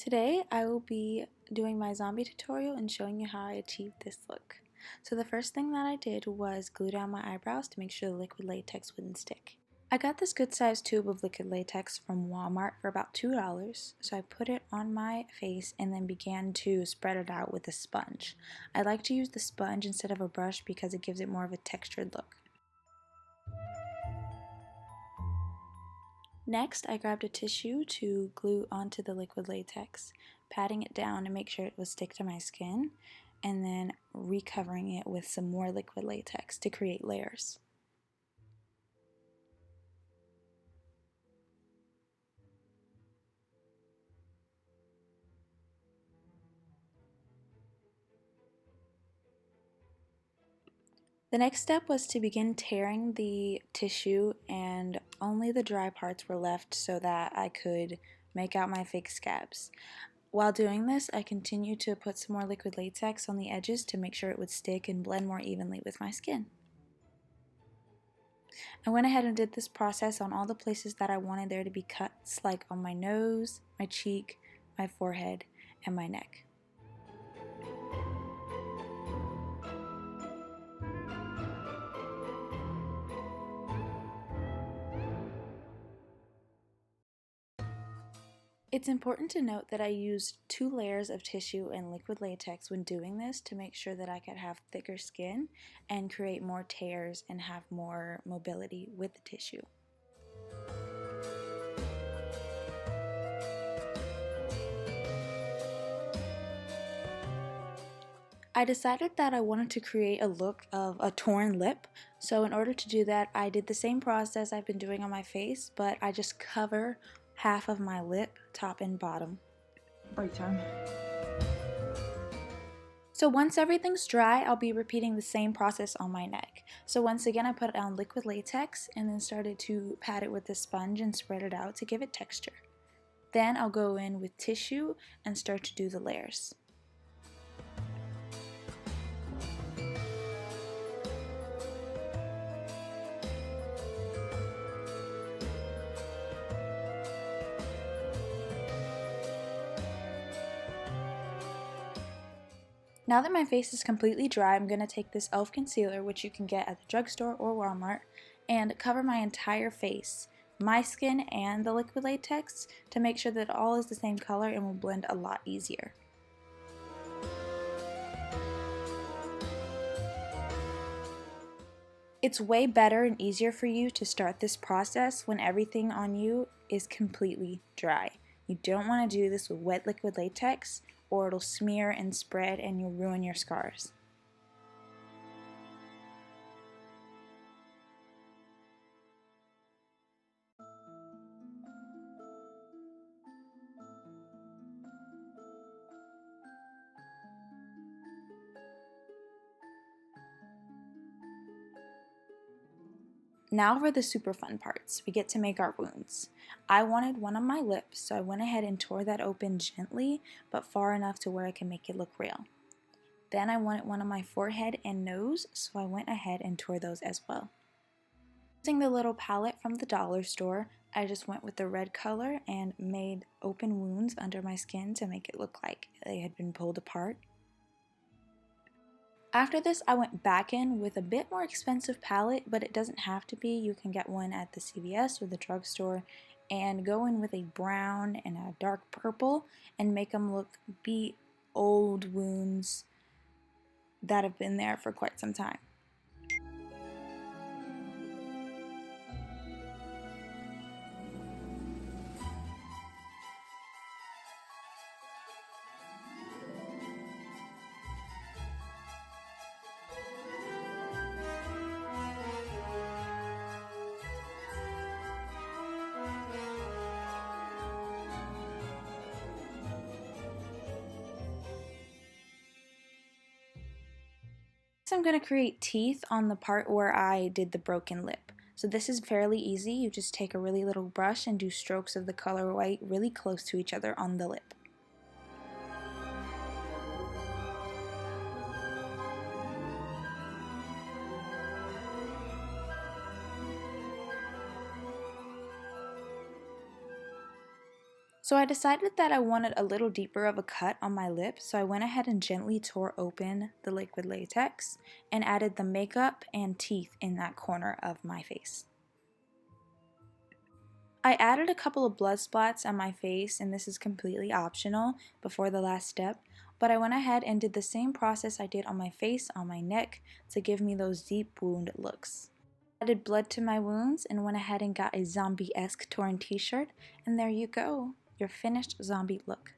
Today I will be doing my zombie tutorial and showing you how I achieved this look. So the first thing that I did was glue down my eyebrows to make sure the liquid latex wouldn't stick. I got this good sized tube of liquid latex from Walmart for about $2, so I put it on my face and then began to spread it out with a sponge. I like to use the sponge instead of a brush because it gives it more of a textured look. Next, I grabbed a tissue to glue onto the liquid latex, patting it down to make sure it would stick to my skin, and then recovering it with some more liquid latex to create layers. The next step was to begin tearing the tissue, and only the dry parts were left so that I could make out my fake scabs. While doing this, I continued to put some more liquid latex on the edges to make sure it would stick and blend more evenly with my skin. I went ahead and did this process on all the places that I wanted there to be cuts, like on my nose, my cheek, my forehead, and my neck. It's important to note that I used 2 layers of tissue and liquid latex when doing this to make sure that I could have thicker skin and create more tears and have more mobility with the tissue. I decided that I wanted to create a look of a torn lip, so in order to do that I did the same process I've been doing on my face, but I just cover half of my lip, top and bottom. Break time. So once everything's dry, I'll be repeating the same process on my neck. So once again, I put down liquid latex and then started to pat it with a sponge and spread it out to give it texture. Then I'll go in with tissue and start to do the layers. Now that my face is completely dry, I'm going to take this e.l.f. concealer, which you can get at the drugstore or Walmart, and cover my entire face, my skin and the liquid latex, to make sure that all is the same color and will blend a lot easier. It's way better and easier for you to start this process when everything on you is completely dry. You don't want to do this with wet liquid latex, or it'll smear and spread and you'll ruin your scars. Now for the super fun parts. We get to make our wounds. I wanted one on my lips, so I went ahead and tore that open gently, but far enough to where I can make it look real. Then I wanted one on my forehead and nose, so I went ahead and tore those as well. Using the little palette from the dollar store, I just went with the red color and made open wounds under my skin to make it look like they had been pulled apart. After this, I went back in with a bit more expensive palette, but it doesn't have to be. You can get one at the CVS or the drugstore and go in with a brown and a dark purple and make them look be old wounds that have been there for quite some time. So I'm going to create teeth on the part where I did the broken lip. So this is fairly easy. You just take a really little brush and do strokes of the color white really close to each other on the lip. So So I decided that I wanted a little deeper of a cut on my lip, so I went ahead and gently tore open the liquid latex and added the makeup and teeth in that corner of my face. I added a couple of blood splats on my face, and this is completely optional before the last step, but I went ahead and did the same process I did on my face, on my neck, to give me those deep wound looks. I added blood to my wounds and went ahead and got a zombie-esque torn t-shirt, and there you go, your finished zombie look.